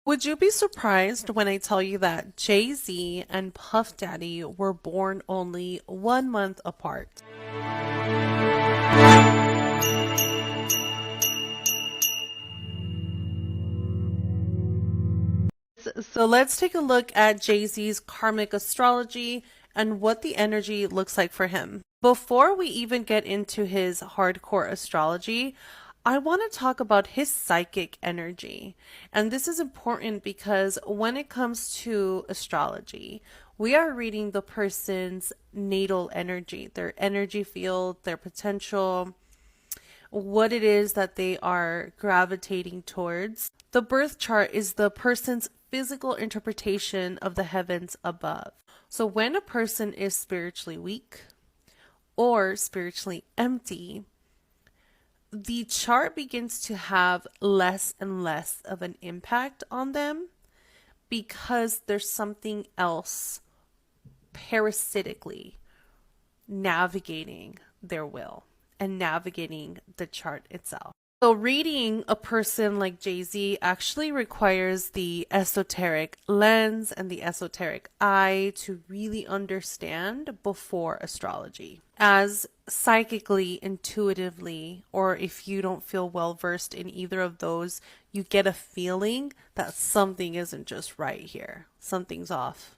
Would you be surprised when I tell you that Jay-Z and Puff Daddy were born only 1 month apart? So let's take a look at Jay-Z's karmic astrology and what the energy looks like for him. Before we even get into his hardcore astrology, I want to talk about his psychic energy. And this is important because when it comes to astrology, we are reading the person's natal energy, their energy field, their potential, what it is that they are gravitating towards. The birth chart is the person's physical interpretation of the heavens above. So when a person is spiritually weak or spiritually empty, the chart begins to have less and less of an impact on them because there's something else parasitically navigating their will and navigating the chart itself. So reading a person like Jay-Z actually requires the esoteric lens and the esoteric eye to really understand before astrology. As psychically, intuitively, or if you don't feel well versed in either of those, you get a feeling that something isn't just right here. Something's off.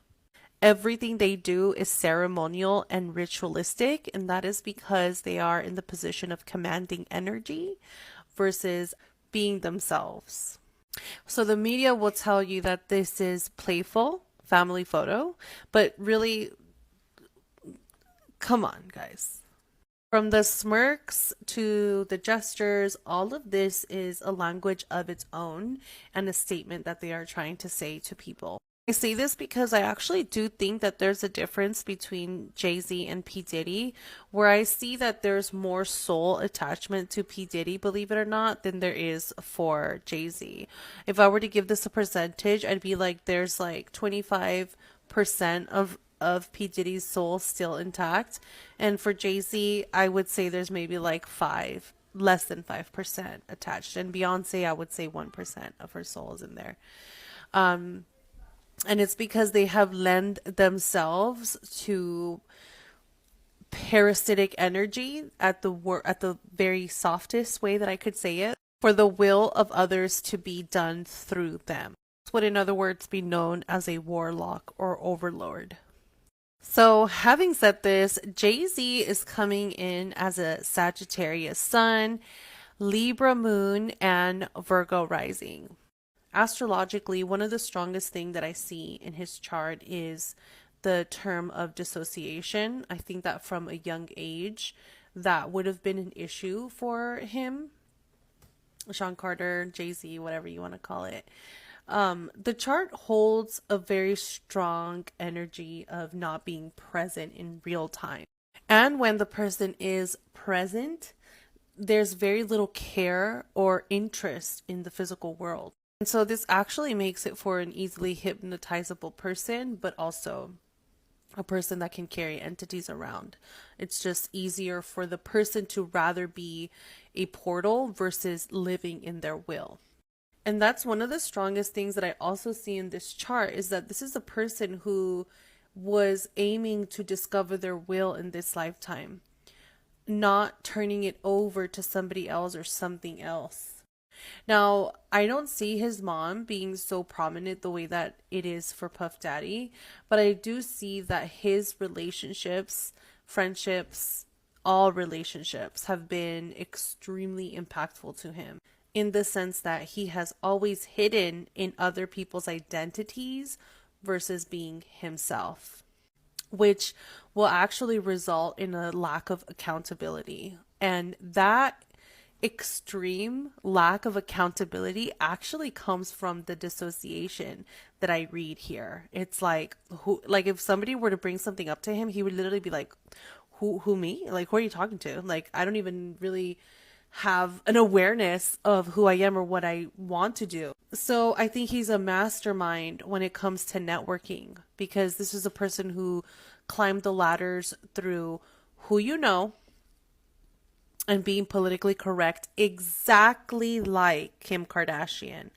Everything they do is ceremonial and ritualistic, and that is because they are in the position of commanding energy versus being themselves. So the media will tell you that this is playful family photo, but really, come on, guys. From the smirks to the gestures, all of this is a language of its own and a statement that they are trying to say to people. I say this because I actually do think that there's a difference between Jay-Z and P. Diddy, where I see that there's more soul attachment to P. Diddy, believe it or not, than there is for Jay-Z. If I were to give this a percentage, I'd be like, there's like 25% of P. Diddy's soul still intact. And for Jay-Z, I would say there's maybe like less than 5% attached. And Beyonce, I would say 1% of her soul is in there. And it's because they have lent themselves to parasitic energy at the very softest way that I could say it, for the will of others to be done through them. This would, in other words, be known as a warlock or overlord. So, having said this, Jay-Z is coming in as a Sagittarius sun, Libra moon, and Virgo rising. Astrologically, one of the strongest thing that I see in his chart is the term of dissociation. I think that from a young age, that would have been an issue for him. Sean Carter, Jay-Z, whatever you want to call it. The chart holds a very strong energy of not being present in real time. And when the person is present, there's very little care or interest in the physical world. And so this actually makes it for an easily hypnotizable person, but also a person that can carry entities around. It's just easier for the person to rather be a portal versus living in their will. And that's one of the strongest things that I also see in this chart, is that this is a person who was aiming to discover their will in this lifetime, not turning it over to somebody else or something else. Now, I don't see his mom being so prominent the way that it is for Puff Daddy, but I do see that his relationships, friendships, all relationships have been extremely impactful to him, in the sense that he has always hidden in other people's identities versus being himself, which will actually result in a lack of accountability. And that extreme lack of accountability actually comes from the dissociation that I read here. It's like, like if somebody were to bring something up to him, he would literally be like, who me? Like, who are you talking to? Like, I don't even really have an awareness of who I am or what I want to do. So I think he's a mastermind when it comes to networking, because this is a person who climbed the ladders through who you know and being politically correct, exactly like Kim Kardashian.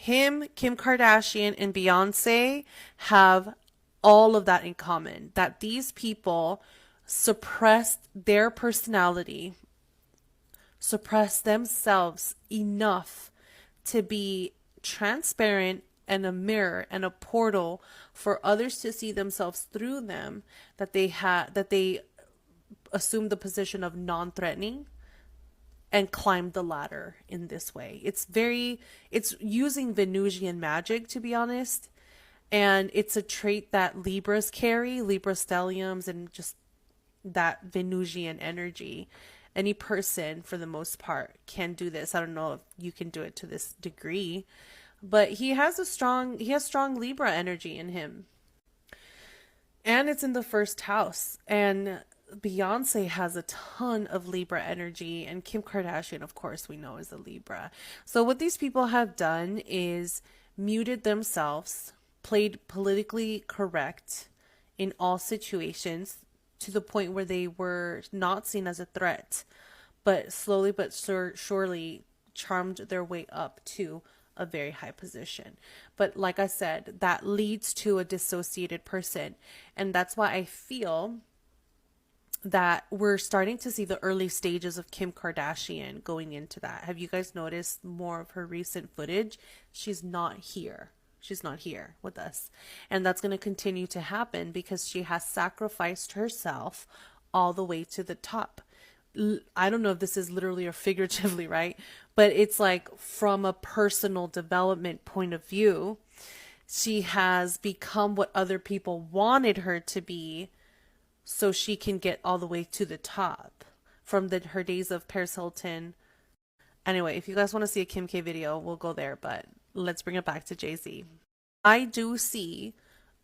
Him, Kim Kardashian, and Beyonce have all of that in common. That these people suppressed their personality, suppressed themselves enough to be transparent and a mirror and a portal for others to see themselves through them, that they assumed the position of non-threatening and climbed the ladder in this way. It's using Venusian magic, to be honest. And it's a trait that Libras carry, Libra stelliums, and just that Venusian energy. Any person, for the most part, can do this. I don't know if you can do it to this degree, but he has strong Libra energy in him. And it's in the first house. And Beyonce has a ton of Libra energy, and Kim Kardashian, of course, we know is a Libra. So what these people have done is muted themselves, played politically correct in all situations to the point where they were not seen as a threat, but slowly but surely charmed their way up to a very high position. But like I said, that leads to a dissociated person. And that's why I feel that we're starting to see the early stages of Kim Kardashian going into that. Have you guys noticed more of her recent footage? She's not here. She's not here with us. And that's going to continue to happen because she has sacrificed herself all the way to the top. I don't know if this is literally or figuratively, right? But it's like from a personal development point of view, she has become what other people wanted her to be so she can get all the way to the top from her days of Paris Hilton. Anyway, if you guys want to see a Kim K video, we'll go there, but let's bring it back to Jay-Z. I do see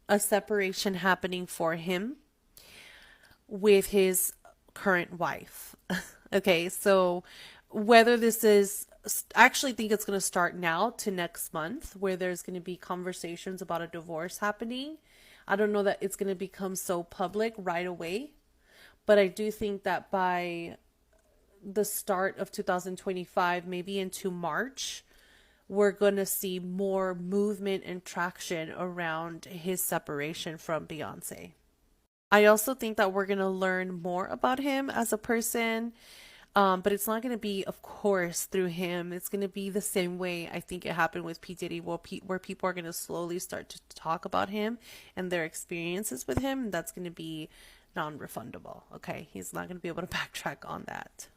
a separation happening for him with his current wife. Okay, so whether this is, I actually think it's going to start now to next month, where there's going to be conversations about a divorce happening. I don't know that it's going to become so public right away, but I do think that by the start of 2025, maybe into March, we're going to see more movement and traction around his separation from Beyonce. I also think that we're going to learn more about him as a person, but it's not going to be, of course, through him. It's going to be the same way I think it happened with P. Diddy, where people are going to slowly start to talk about him and their experiences with him. That's going to be non-refundable. Okay, he's not going to be able to backtrack on that.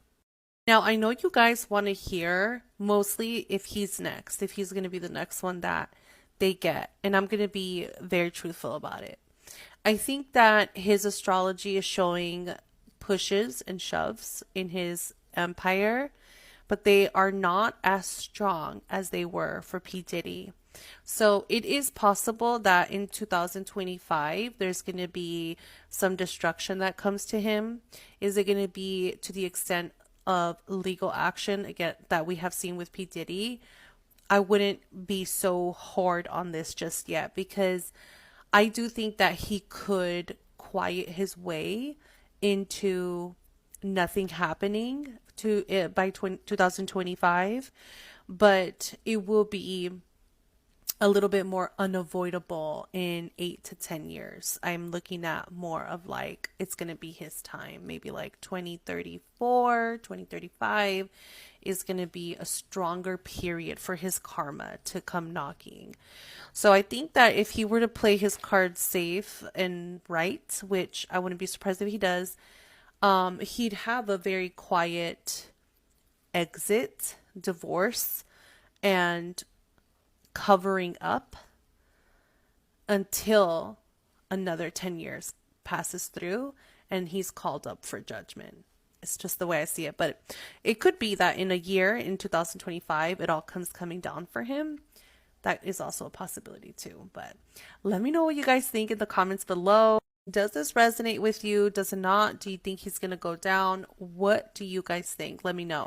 Now, I know you guys want to hear mostly if he's next, if he's going to be the next one that they get. And I'm going to be very truthful about it. I think that his astrology is showing pushes and shoves in his empire, but they are not as strong as they were for P. Diddy. So it is possible that in 2025, there's going to be some destruction that comes to him. Is it going to be to the extent of legal action again that we have seen with P. Diddy? I wouldn't be so hard on this just yet, because I do think that he could quiet his way into nothing happening to it by 2025, but it will be a little bit more unavoidable in 8 to 10 years. I'm looking at more of like, it's going to be his time. Maybe like 2034, 2035 is going to be a stronger period for his karma to come knocking. So I think that if he were to play his cards safe and right, which I wouldn't be surprised if he does, he'd have a very quiet exit, divorce, and covering up until another 10 years passes through and he's called up for judgment. It's just the way I see it. But it could be that in a year, in 2025, it all comes coming down for him. That is also a possibility too. But let me know what you guys think in the comments below. Does this resonate with you? Does it not? Do you think he's going to go down? What do you guys think? Let me know.